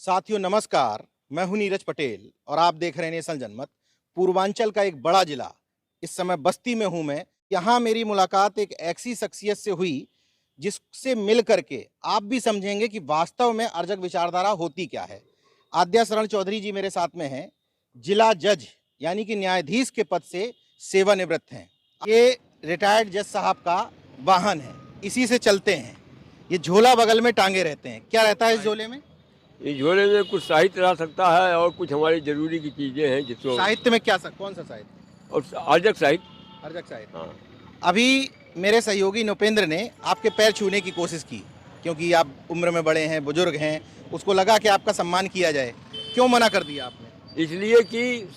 साथियों नमस्कार, मैं हूं नीरज पटेल और आप देख रहे हैं नेशनल जनमत। पूर्वांचल का एक बड़ा जिला, इस समय बस्ती में हूं मैं। यहाँ मेरी मुलाकात एक ऐसी शख्सियत से हुई जिससे मिल करके आप भी समझेंगे कि वास्तव में अर्जक विचारधारा होती क्या है। आद्या शरण चौधरी जी मेरे साथ में हैं, जिला जज यानी कि न्यायाधीश के पद से सेवानिवृत्त हैं। ये रिटायर्ड जज साहब का वाहन है, इसी से चलते हैं। ये झोला बगल में टांगे रहते हैं। क्या रहता है इस झोले में? इस झोले में कुछ साहित्य रह सकता है और कुछ हमारी जरूरी की चीजें हैं जिसको साहित्य में क्या कौन सा साहित्य? और अर्जक साहित्य। अर्जक साहित्य। हाँ। अभी मेरे सहयोगी नृपेंद्र ने आपके पैर छूने की कोशिश की, क्योंकि आप उम्र में बड़े हैं, बुजुर्ग हैं, उसको लगा कि आपका सम्मान किया जाए। क्यों मना कर दिया आपने? इसलिए कि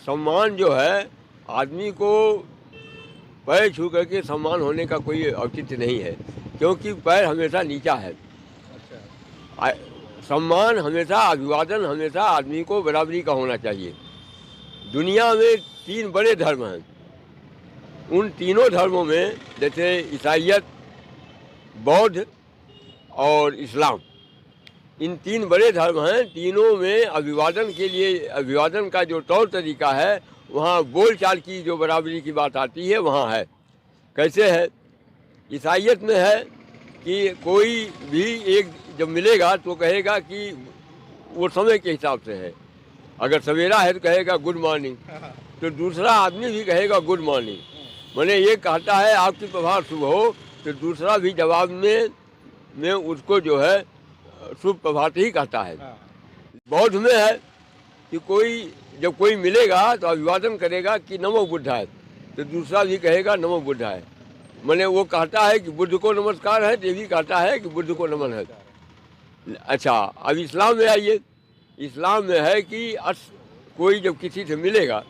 सम्मान जो है, आदमी को पैर छू करके सम्मान होने का कोई औचित्य नहीं है, क्योंकि पैर हमेशा नीचा है। अच्छा। सम्मान हमेशा, अभिवादन हमेशा आदमी को बराबरी का होना चाहिए। दुनिया में 3 बड़े धर्म हैं। उन तीनों धर्मों में जैसे ईसाईयत, बौद्ध और इस्लाम, इन 3 बड़े धर्म हैं। तीनों में अभिवादन के लिए, अभिवादन का जो तौर तरीका है, वहाँ बोलचाल की जो बराबरी की बात आती है वहाँ है। कैसे है? ईसाईयत में है कि कोई भी एक जब मिलेगा तो कहेगा कि वो समय के हिसाब से है। अगर सवेरा है तो कहेगा गुड मॉर्निंग, तो दूसरा आदमी भी कहेगा गुड मॉर्निंग। मैंने ये कहता है आपकी प्रभात शुभ हो, तो दूसरा भी जवाब में उसको जो है शुभ प्रभात ही कहता है। बौद्ध में है कि जब कोई मिलेगा तो अभिवादन करेगा कि नमो बुद्धाय, तो दूसरा भी कहेगा नमो बुद्धाय। मैंने वो कहता है कि बुद्ध को नमस्कार है, तो ये भी कहता है कि बुद्ध को नमन है। अच्छा, अब इस्लाम में आइए। इस्लाम में है कि कोई जब किसी से मिलेगा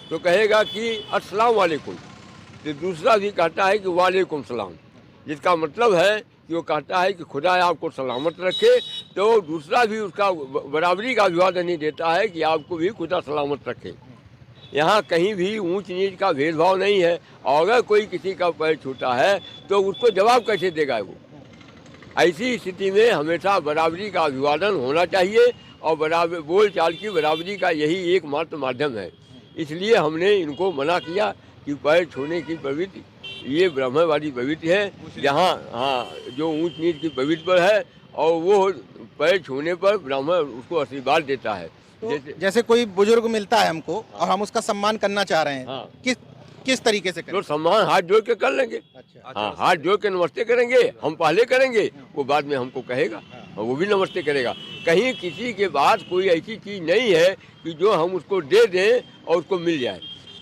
तो कहेगा कि अस्सलाम वालेकुम, तो दूसरा भी कहता है कि वालेकुम सलाम, जिसका मतलब है कि वो कहता है कि खुदा आपको सलामत रखे, तो दूसरा भी उसका बराबरी का अभिवादन ही देता है कि आपको भी खुदा सलामत रखे। यहाँ कहीं भी ऊंच नीच का भेदभाव नहीं है, और अगर कोई किसी का पैर छूटा है तो उसको जवाब कैसे देगा वो? ऐसी स्थिति में हमेशा बराबरी का अभिवादन होना चाहिए, और बराबर बोल चाल की बराबरी का यही एकमात्र माध्यम है। इसलिए हमने इनको मना किया कि पैर छूने की प्रवृत्ति ये ब्राह्मणवादी प्रवृत्ति है, जहाँ जो ऊंच नीच की प्रवृत्ति पर है, और वो पैर छूने पर ब्राह्मण उसको आशीर्वाद देता है। तो जैसे कोई बुजुर्ग मिलता है हमको और हम उसका सम्मान करना चाह रहे हैं, हाँ। किस तरीके से करें? तो सम्मान हाथ जोड़ के कर लेंगे। अच्छा। हाँ, हाथ जोड़ के नमस्ते करेंगे, हम पहले करेंगे, वो बाद में हमको कहेगा और वो भी नमस्ते करेगा। कहीं किसी के बाद कोई ऐसी चीज़ नहीं है कि जो हम उसको दे दें और उसको मिल जाए।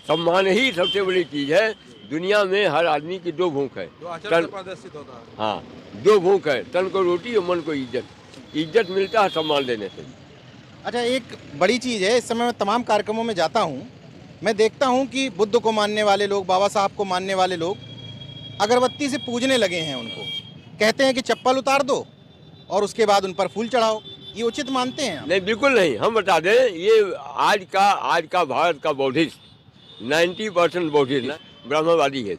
सम्मान ही सबसे बड़ी चीज़ है। दुनिया में हर आदमी की 2 भूख है, प्रदर्शित होता है। हाँ, 2 भूख है, तन को रोटी और मन को इज्जत। इज्जत मिलता है सम्मान देने से। अच्छा, एक बड़ी चीज़ है, इस समय मैं तमाम कार्यक्रमों में जाता हूँ, मैं देखता हूँ कि बुद्ध को मानने वाले लोग, बाबा साहब को मानने वाले लोग अगरबत्ती से पूजने लगे हैं उनको। कहते हैं कि चप्पल उतार दो और उसके बाद उन पर फूल चढ़ाओ। ये उचित मानते हैं आप? नहीं, बिल्कुल नहीं। हम बता दें, ये आज का भारत का बौद्धिस्ट 90% बौद्धिस्ट ब्रह्मवादी है।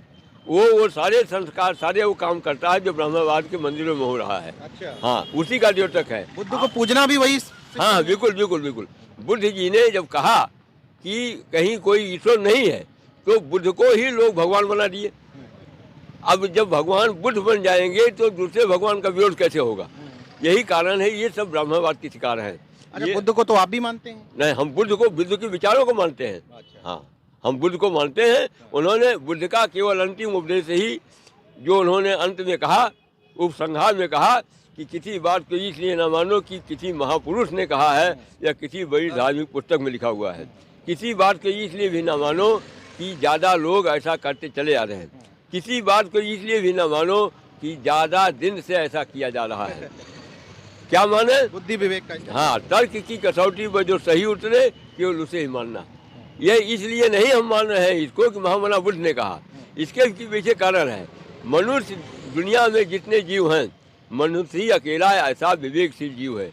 वो सारे संस्कार, सारे वो काम करता है जो ब्रह्मवाद के मंदिरों में हो रहा है। अच्छा। हाँ, उसी का द्योतक है। बुद्ध को पूजना भी वही? हाँ, बिल्कुल बिल्कुल बिल्कुल। बुद्ध जी ने जब कहा कि कहीं कोई ईश्वर नहीं है, तो बुद्ध को ही लोग भगवान बना दिए। अब जब भगवान बुद्ध बन जाएंगे तो दूसरे भगवान का विरोध कैसे होगा? यही कारण है, ये सब ब्रह्मवाद की शिकार है। अच्छा, बुद्ध को तो आप भी मानते हैं? नहीं, हम बुद्ध के विचारों को मानते हैं। अच्छा। हाँ, हम बुद्ध को मानते हैं। उन्होंने बुद्ध का केवल अंतिम उपदेश ही, जो उन्होंने अंत में कहा, उपसंहार में कहा कि किसी बात को इसलिए न मानो कि किसी महापुरुष ने कहा है या किसी बड़ी धार्मिक पुस्तक में लिखा हुआ है। किसी बात को इसलिए भी न मानो कि ज़्यादा लोग ऐसा करते चले आ रहे हैं। किसी बात को इसलिए भी न मानो कि ज़्यादा दिन से ऐसा किया जा रहा है। क्या माने? बुद्धि विवेक का। हाँ, तर्क की कसौटी पर जो सही उतरे केवल उसे ही मानना। ये इसलिए नहीं हम मान रहे हैं इसको कि महामना बुद्ध ने कहा। इसके पीछे कारण है, मनुष्य दुनिया में जितने जीव हैं, मनुष्य ही अकेला ऐसा विवेकशील जीव है,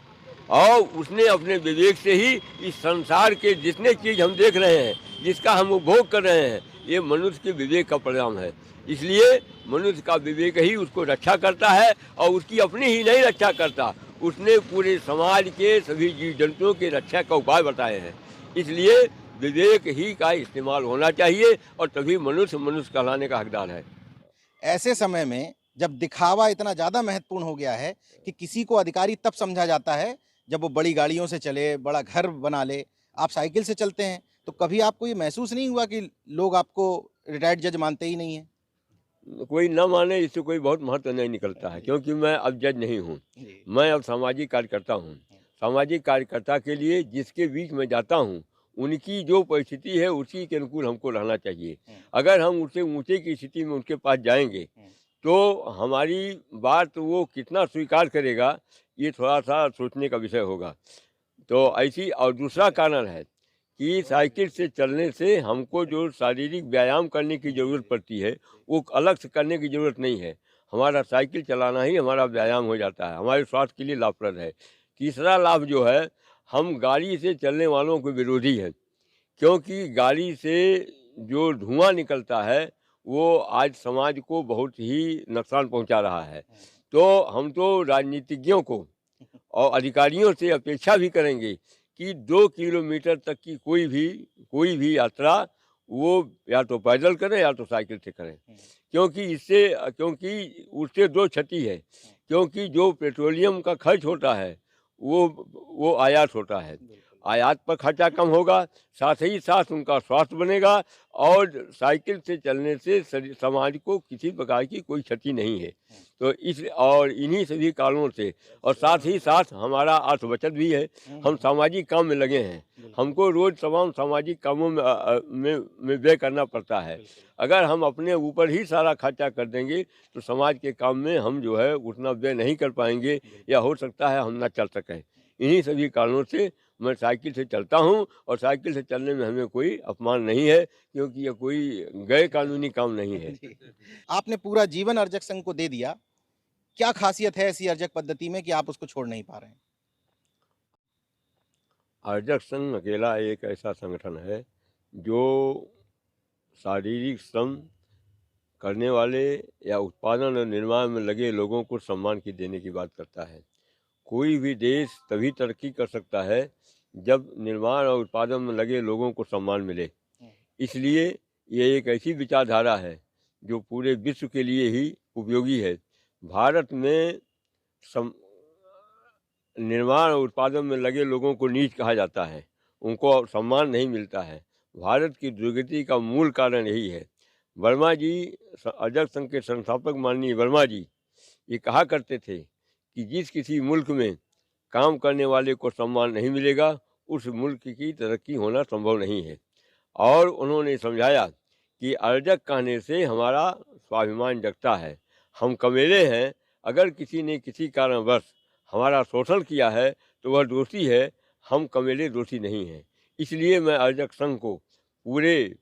और उसने अपने विवेक से ही इस संसार के जितने चीज़ हम देख रहे हैं, जिसका हम उपभोग कर रहे हैं, ये मनुष्य के विवेक का परिणाम है। इसलिए मनुष्य का विवेक ही उसको रक्षा करता है, और उसकी अपनी ही नहीं रक्षा करता, उसने पूरे समाज के सभी जीव जंतुओं की रक्षा का उपाय बताए हैं। इसलिए विवेक ही का इस्तेमाल होना चाहिए और तभी मनुष्य मनुष्य कहलाने का हकदार है। ऐसे समय में जब दिखावा इतना ज़्यादा महत्वपूर्ण हो गया है कि किसी को अधिकारी तब समझा जाता है जब वो बड़ी गाड़ियों से चले, बड़ा घर बना ले। आप साइकिल से चलते हैं, तो कभी आपको ये महसूस नहीं हुआ कि लोग आपको रिटायर्ड जज मानते ही नहीं हैं? कोई न माने इससे कोई बहुत महत्व नहीं निकलता है, क्योंकि मैं अब जज नहीं हूँ। जी। मैं अब सामाजिक कार्यकर्ता हूँ। सामाजिक कार्यकर्ता के लिए जिसके बीच में जाता हूँ, उनकी जो परिस्थिति है उसी के अनुकूल हमको रहना चाहिए। अगर हम उससे ऊँचे की स्थिति में उनके पास जाएँगे, तो हमारी बात वो कितना स्वीकार करेगा, ये थोड़ा-सा सोचने का विषय होगा। तो ऐसी और दूसरा कारण है कि साइकिल से चलने से हमको जो शारीरिक व्यायाम करने की ज़रूरत पड़ती है, वो अलग से करने की ज़रूरत नहीं है। हमारा साइकिल चलाना ही हमारा व्यायाम हो जाता है, हमारे स्वास्थ्य के लिए लाभप्रद है। तीसरा लाभ जो है, हम गाड़ी से चलने वालों के विरोधी हैं, क्योंकि गाड़ी से जो धुआँ निकलता है, वो आज समाज को बहुत ही नुकसान पहुँचा रहा है। तो हम तो राजनीतिज्ञों को और अधिकारियों से अपेक्षा भी करेंगे कि 2 किलोमीटर तक की कोई भी यात्रा वो या तो पैदल करें या तो साइकिल से करें। क्योंकि उससे 2 क्षति है, क्योंकि जो पेट्रोलियम का खर्च होता है, वो आयात होता है। आयात पर खर्चा कम होगा, साथ ही साथ उनका स्वास्थ्य बनेगा और साइकिल से चलने से समाज को किसी प्रकार की कोई क्षति नहीं है। तो इन्हीं सभी कारणों से और साथ ही साथ हमारा अर्थ बचत भी है। हम सामाजिक काम में लगे हैं, हमको रोज़ तमाम सामाजिक कामों में व्यय करना पड़ता है। अगर हम अपने ऊपर ही सारा खर्चा कर देंगे, तो समाज के काम में हम जो है उतना व्यय नहीं कर पाएंगे या हो सकता है हम ना चल सकें। इन्हीं सभी कारणों से मैं साइकिल से चलता हूँ और साइकिल से चलने में हमें कोई अपमान नहीं है, क्योंकि यह कोई गैर कानूनी काम नहीं है। आपने पूरा जीवन अर्जक संघ को दे दिया। क्या खासियत है ऐसी अर्जक पद्धति में कि आप उसको छोड़ नहीं पा रहे हैं? अर्जक संघ अकेला एक ऐसा संगठन है जो शारीरिक श्रम करने वाले या उत्पादन और निर्माण में लगे लोगों को सम्मान की देने की बात करता है। कोई भी देश तभी तरक्की कर सकता है जब निर्माण और उत्पादन में लगे लोगों को सम्मान मिले। इसलिए ये एक ऐसी विचारधारा है जो पूरे विश्व के लिए ही उपयोगी है। भारत में निर्माण और उत्पादन में लगे लोगों को नीच कहा जाता है, उनको सम्मान नहीं मिलता है। भारत की दुर्गति का मूल कारण यही है। वर्मा जी, अर्जक संघ के संस्थापक माननीय वर्मा जी, ये कहा करते थे कि जिस किसी मुल्क में काम करने वाले को सम्मान नहीं मिलेगा, उस मुल्क की तरक्की होना संभव नहीं है। और उन्होंने समझाया कि अर्जक कहने से हमारा स्वाभिमान जगता है। हम कमेले हैं, अगर किसी ने किसी कारणवश हमारा शोषण किया है तो वह दोषी है, हम कमेले दोषी नहीं हैं। इसलिए मैं अर्जक संघ को पूरे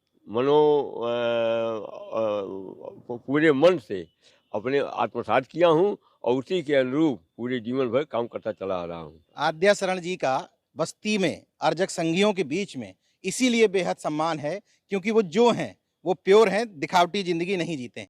मन से अपने आत्मसात किया हूँ और उसी के अनुरूप पूरे जीवन भर काम करता चला आ रहा हूँ। आद्या शरण जी का बस्ती में अर्जक संघियों के बीच में इसीलिए बेहद सम्मान है क्योंकि वो जो हैं वो प्योर हैं, दिखावटी जिंदगी नहीं जीते हैं।